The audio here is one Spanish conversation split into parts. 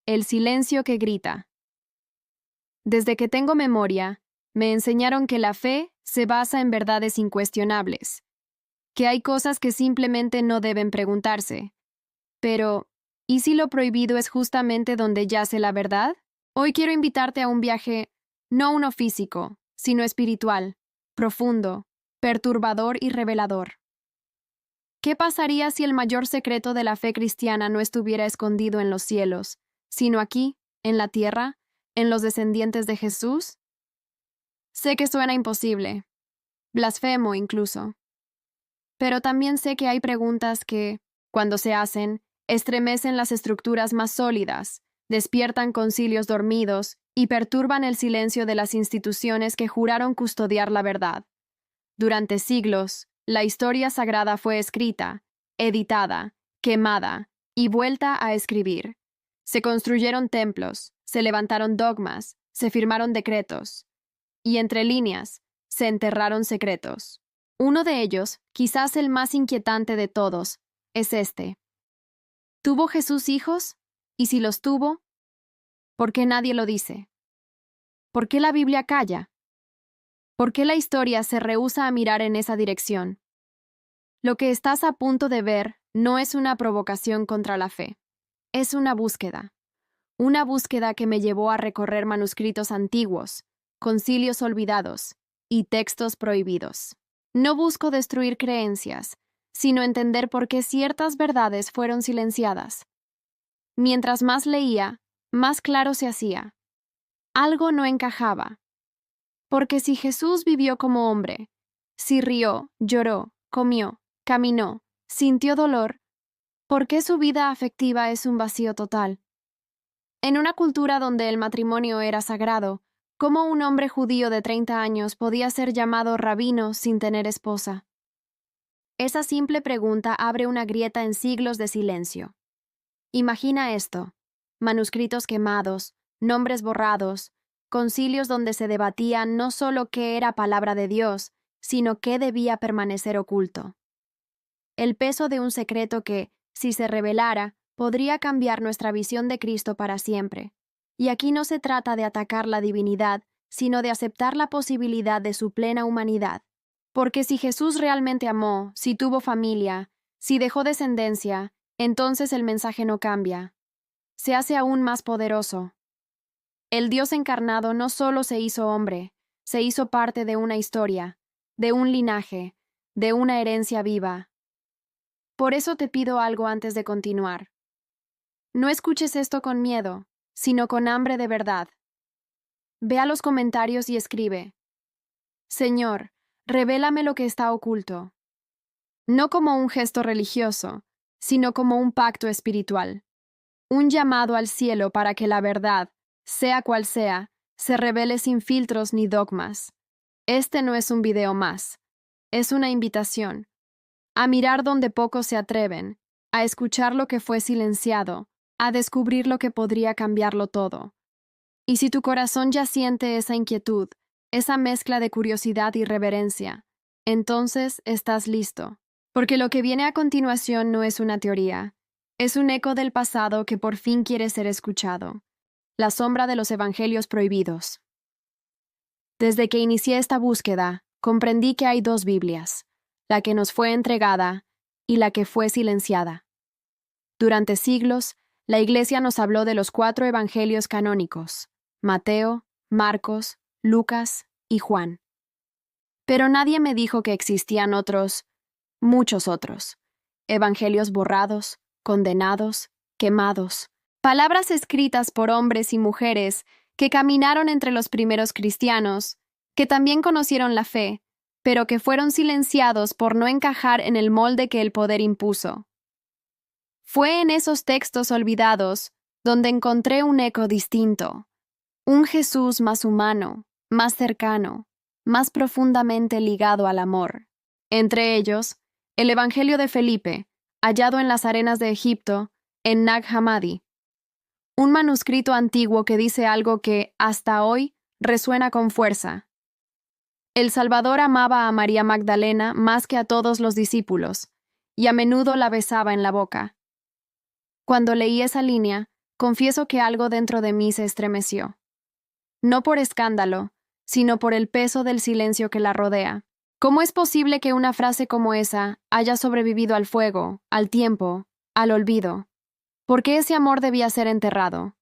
El silencio que grita. Desde que tengo memoria, me enseñaron que la fe se basa en verdades incuestionables, que hay cosas que simplemente no deben preguntarse. Pero, ¿y si lo prohibido es justamente donde yace la verdad? Hoy quiero invitarte a un viaje, no uno físico, sino espiritual, profundo, perturbador y revelador. ¿Qué pasaría si el mayor secreto de la fe cristiana no estuviera escondido en los cielos, sino aquí, en la tierra, en los descendientes de Jesús? Sé que suena imposible, blasfemo incluso. Pero también sé que hay preguntas que, cuando se hacen, estremecen las estructuras más sólidas, despiertan concilios dormidos y perturban el silencio de las instituciones que juraron custodiar la verdad. Durante siglos, la historia sagrada fue escrita, editada, quemada y vuelta a escribir. Se construyeron templos, se levantaron dogmas, se firmaron decretos. Y entre líneas, se enterraron secretos. Uno de ellos, quizás el más inquietante de todos, es este. ¿Tuvo Jesús hijos? Y si los tuvo, ¿por qué nadie lo dice? ¿Por qué la Biblia calla? ¿Por qué la historia se rehúsa a mirar en esa dirección? Lo que estás a punto de ver no es una provocación contra la fe. Es una búsqueda. Una búsqueda que me llevó a recorrer manuscritos antiguos, concilios olvidados y textos prohibidos. No busco destruir creencias, sino entender por qué ciertas verdades fueron silenciadas. Mientras más leía, más claro se hacía. Algo no encajaba. Porque si Jesús vivió como hombre, si rió, lloró, comió, caminó, sintió dolor, ¿por qué su vida afectiva es un vacío total? En una cultura donde el matrimonio era sagrado, ¿cómo un hombre judío de 30 años podía ser llamado rabino sin tener esposa? Esa simple pregunta abre una grieta en siglos de silencio. Imagina esto: manuscritos quemados, nombres borrados, concilios donde se debatía no solo qué era palabra de Dios, sino qué debía permanecer oculto. El peso de un secreto que, si se revelara, podría cambiar nuestra visión de Cristo para siempre. Y aquí no se trata de atacar la divinidad, sino de aceptar la posibilidad de su plena humanidad. Porque si Jesús realmente amó, si tuvo familia, si dejó descendencia, entonces el mensaje no cambia. Se hace aún más poderoso. El Dios encarnado no solo se hizo hombre, se hizo parte de una historia, de un linaje, de una herencia viva. Por eso te pido algo antes de continuar. No escuches esto con miedo, sino con hambre de verdad. Ve a los comentarios y escribe: Señor, revélame lo que está oculto. No como un gesto religioso, sino como un pacto espiritual. Un llamado al cielo para que la verdad, sea cual sea, se revele sin filtros ni dogmas. Este no es un video más. Es una invitación a mirar donde pocos se atreven, a escuchar lo que fue silenciado, a descubrir lo que podría cambiarlo todo. Y si tu corazón ya siente esa inquietud, esa mezcla de curiosidad y reverencia, entonces estás listo. Porque lo que viene a continuación no es una teoría, es un eco del pasado que por fin quiere ser escuchado. La sombra de los evangelios prohibidos. Desde que inicié esta búsqueda, comprendí que hay dos Biblias, la que nos fue entregada y la que fue silenciada. Durante siglos, la Iglesia nos habló de los 4 evangelios canónicos: Mateo, Marcos, Lucas y Juan. Pero nadie me dijo que existían otros, muchos otros, evangelios borrados, condenados, quemados, palabras escritas por hombres y mujeres que caminaron entre los primeros cristianos, que también conocieron la fe, pero que fueron silenciados por no encajar en el molde que el poder impuso. Fue en esos textos olvidados donde encontré un eco distinto, un Jesús más humano, más cercano, más profundamente ligado al amor. Entre ellos, el Evangelio de Felipe, hallado en las arenas de Egipto, en Nag Hammadi. Un manuscrito antiguo que dice algo que, hasta hoy, resuena con fuerza. El Salvador amaba a María Magdalena más que a todos los discípulos, y a menudo la besaba en la boca. Cuando leí esa línea, confieso que algo dentro de mí se estremeció. No por escándalo, sino por el peso del silencio que la rodea. ¿Cómo es posible que una frase como esa haya sobrevivido al fuego, al tiempo, al olvido? ¿Por qué ese amor debía ser enterrado?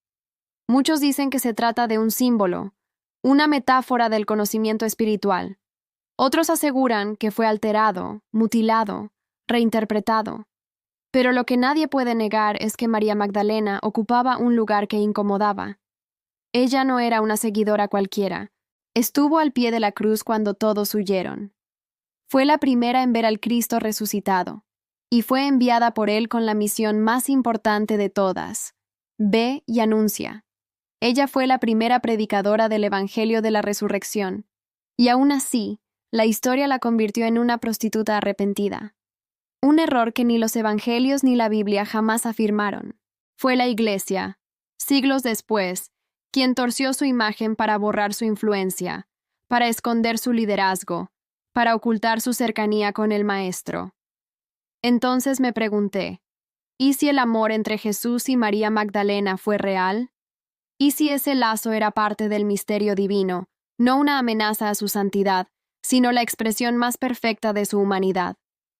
Muchos dicen que se trata de un símbolo, una metáfora del conocimiento espiritual. Otros aseguran que fue alterado, mutilado, reinterpretado. Pero lo que nadie puede negar es que María Magdalena ocupaba un lugar que incomodaba. Ella no era una seguidora cualquiera. Estuvo al pie de la cruz cuando todos huyeron. Fue la primera en ver al Cristo resucitado, y fue enviada por él con la misión más importante de todas: ve y anuncia. Ella fue la primera predicadora del Evangelio de la Resurrección, y aún así, la historia la convirtió en una prostituta arrepentida. Un error que ni los Evangelios ni la Biblia jamás afirmaron. Fue la Iglesia, siglos después, quien torció su imagen para borrar su influencia, para esconder su liderazgo, para ocultar su cercanía con el Maestro. Entonces me pregunté, ¿y si el amor entre Jesús y María Magdalena fue real? ¿Y si ese lazo era parte del misterio divino, no una amenaza a su santidad, sino la expresión más perfecta de su humanidad?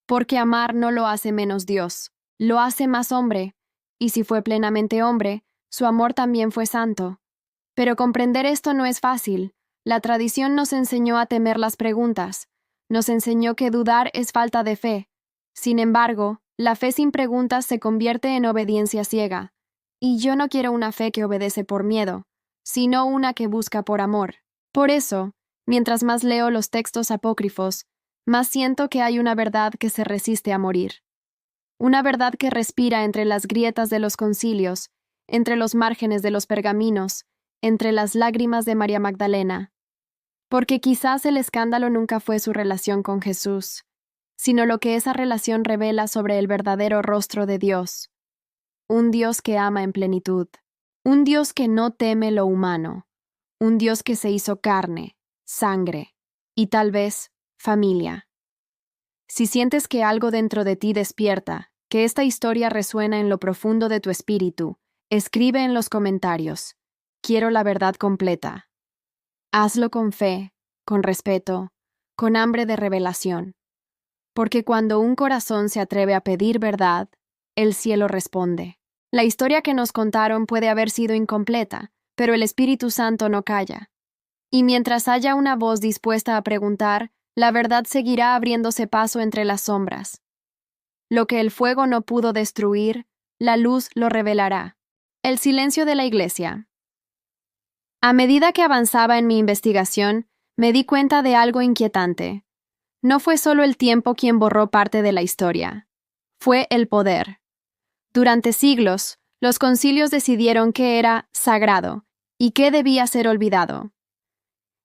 Porque amar no lo hace menos Dios, lo hace más hombre, y si fue plenamente hombre, su amor también fue santo. Pero comprender esto no es fácil. La tradición nos enseñó a temer las preguntas, nos enseñó que dudar es falta de fe. Sin embargo, la fe sin preguntas se convierte en obediencia ciega. Y yo no quiero una fe que obedece por miedo, sino una que busca por amor. Por eso, mientras más leo los textos apócrifos, más siento que hay una verdad que se resiste a morir. Una verdad que respira entre las grietas de los concilios, entre los márgenes de los pergaminos, entre las lágrimas de María Magdalena. Porque quizás el escándalo nunca fue su relación con Jesús, sino lo que esa relación revela sobre el verdadero rostro de Dios. Un Dios que ama en plenitud, un Dios que no teme lo humano, un Dios que se hizo carne, sangre y tal vez familia. Si sientes que algo dentro de ti despierta, que esta historia resuena en lo profundo de tu espíritu, escribe en los comentarios: quiero la verdad completa. Hazlo con fe, con respeto, con hambre de revelación. Porque cuando un corazón se atreve a pedir verdad, el cielo responde. La historia que nos contaron puede haber sido incompleta, pero el Espíritu Santo no calla. Y mientras haya una voz dispuesta a preguntar, la verdad seguirá abriéndose paso entre las sombras. Lo que el fuego no pudo destruir, la luz lo revelará. El silencio de la Iglesia. A medida que avanzaba en mi investigación, me di cuenta de algo inquietante. No fue solo el tiempo quien borró parte de la historia. Fue el poder. Durante siglos, los concilios decidieron qué era sagrado y qué debía ser olvidado.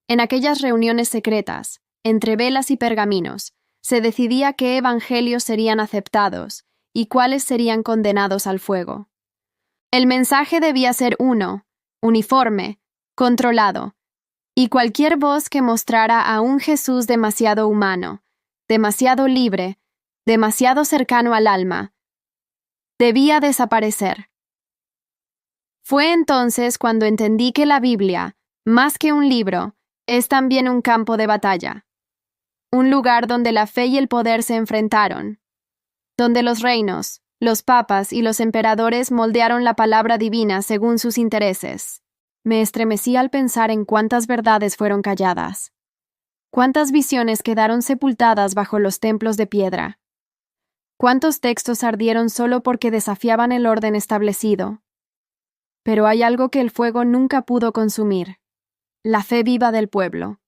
En aquellas reuniones secretas, entre velas y pergaminos, se decidía qué evangelios serían aceptados y cuáles serían condenados al fuego. El mensaje debía ser uno, uniforme, controlado, y cualquier voz que mostrara a un Jesús demasiado humano, demasiado libre, demasiado cercano al alma, debía desaparecer. Fue entonces cuando entendí que la Biblia, más que un libro, es también un campo de batalla, un lugar donde la fe y el poder se enfrentaron, donde los reinos, los papas y los emperadores moldearon la palabra divina según sus intereses. Me estremecí al pensar en cuántas verdades fueron calladas, cuántas visiones quedaron sepultadas bajo los templos de piedra, cuántos textos ardieron solo porque desafiaban el orden establecido. Pero hay algo que el fuego nunca pudo consumir: la fe viva del pueblo,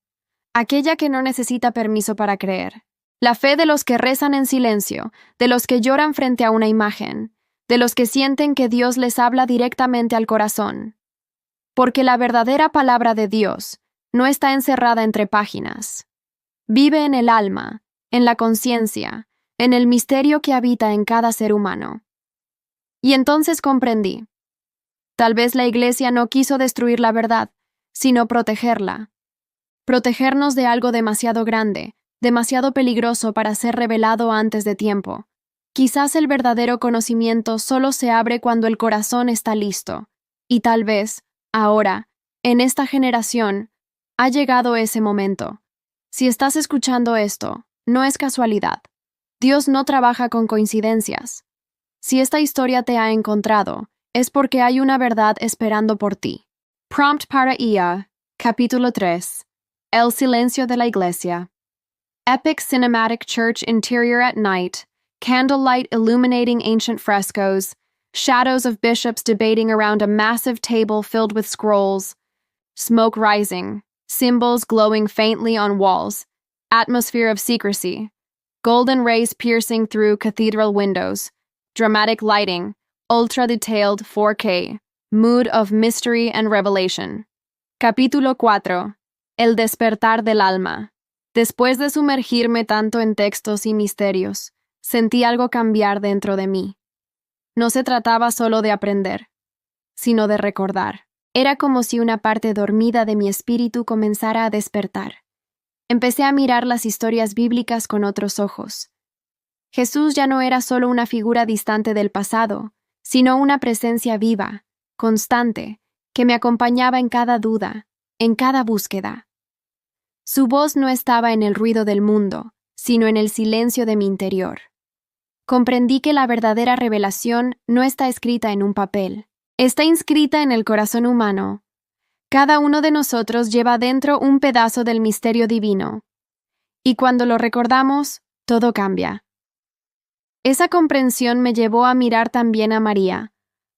aquella que no necesita permiso para creer, la fe de los que rezan en silencio, de los que lloran frente a una imagen, de los que sienten que Dios les habla directamente al corazón. Porque la verdadera palabra de Dios no está encerrada entre páginas. Vive en el alma, en la conciencia, en el misterio que habita en cada ser humano. Y entonces comprendí. Tal vez la Iglesia no quiso destruir la verdad, sino protegerla. Protegernos de algo demasiado grande, demasiado peligroso para ser revelado antes de tiempo. Quizás el verdadero conocimiento solo se abre cuando el corazón está listo, Y tal vez, ahora, en esta generación, ha llegado ese momento. Si estás escuchando esto, no es casualidad. Dios no trabaja con coincidencias. Si esta historia te ha encontrado, es porque hay una verdad esperando por ti. Prompt para IA, capítulo 3. El silencio de la iglesia. Epic cinematic church interior at night, candlelight illuminating ancient frescoes, shadows of bishops debating around a massive table filled with scrolls, smoke rising, symbols glowing faintly on walls, atmosphere of secrecy, golden rays piercing through cathedral windows, dramatic lighting, ultra-detailed 4K, mood of mystery and revelation. Capítulo 4. El despertar del alma. Después de sumergirme tanto en textos y misterios, sentí algo cambiar dentro de mí. No se trataba solo de aprender, sino de recordar. Era como si una parte dormida de mi espíritu comenzara a despertar. Empecé a mirar las historias bíblicas con otros ojos. Jesús ya no era solo una figura distante del pasado, sino una presencia viva, constante, que me acompañaba en cada duda, en cada búsqueda. Su voz no estaba en el ruido del mundo, sino en el silencio de mi interior. Comprendí que la verdadera revelación no está escrita en un papel, está inscrita en el corazón humano. Cada uno de nosotros lleva dentro un pedazo del misterio divino, y cuando lo recordamos, todo cambia. Esa comprensión me llevó a mirar también a María,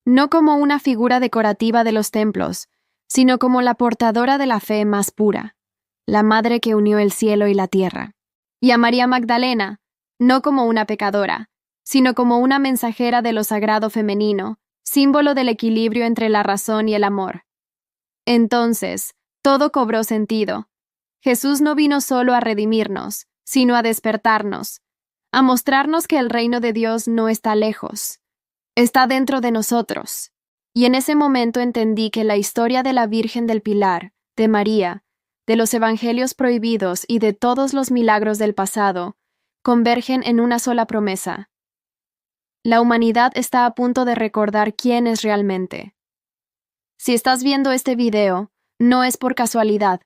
no como una figura decorativa de los templos, sino como la portadora de la fe más pura, la madre que unió el cielo y la tierra. Y a María Magdalena, no como una pecadora, sino como una mensajera de lo sagrado femenino, símbolo del equilibrio entre la razón y el amor. Entonces, todo cobró sentido. Jesús no vino solo a redimirnos, sino a despertarnos, a mostrarnos que el reino de Dios no está lejos, está dentro de nosotros. Y en ese momento entendí que la historia de la Virgen del Pilar, de María, de los Evangelios prohibidos y de todos los milagros del pasado, convergen en una sola promesa. La humanidad está a punto de recordar quién es realmente. Si estás viendo este video, no es por casualidad.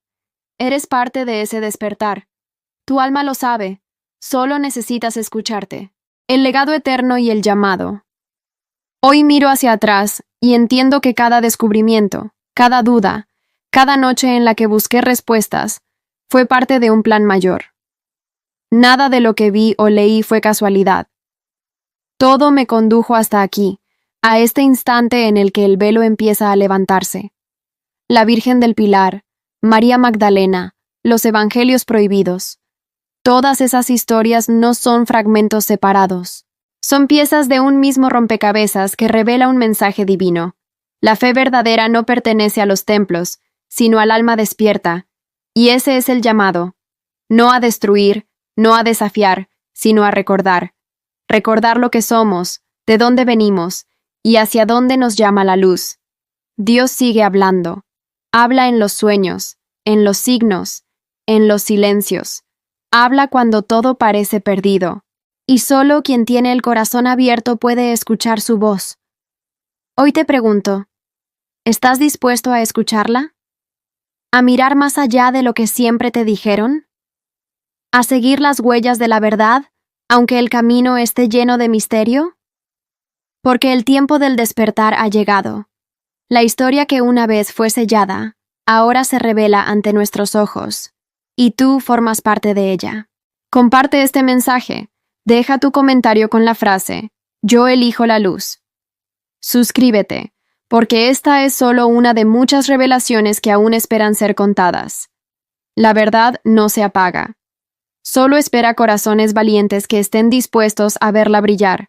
Eres parte de ese despertar. Tu alma lo sabe. Solo necesitas escucharte. El legado eterno y el llamado. Hoy miro hacia atrás y entiendo que cada descubrimiento, cada duda, cada noche en la que busqué respuestas, fue parte de un plan mayor. Nada de lo que vi o leí fue casualidad. Todo me condujo hasta aquí, a este instante en el que el velo empieza a levantarse. La Virgen del Pilar, María Magdalena, los Evangelios prohibidos. Todas esas historias no son fragmentos separados. Son piezas de un mismo rompecabezas que revela un mensaje divino. La fe verdadera no pertenece a los templos, sino al alma despierta, y ese es el llamado. No a destruir, no a desafiar, sino a recordar. Recordar lo que somos, de dónde venimos, y hacia dónde nos llama la luz. Dios sigue hablando. Habla en los sueños, en los signos, en los silencios. Habla cuando todo parece perdido, y solo quien tiene el corazón abierto puede escuchar su voz. Hoy te pregunto, ¿estás dispuesto a escucharla? ¿A mirar más allá de lo que siempre te dijeron? ¿A seguir las huellas de la verdad, aunque el camino esté lleno de misterio? Porque el tiempo del despertar ha llegado. La historia que una vez fue sellada, ahora se revela ante nuestros ojos, y tú formas parte de ella. Comparte este mensaje. Deja tu comentario con la frase, "Yo elijo la luz". Suscríbete, porque esta es solo una de muchas revelaciones que aún esperan ser contadas. La verdad no se apaga. Solo espera corazones valientes que estén dispuestos a verla brillar.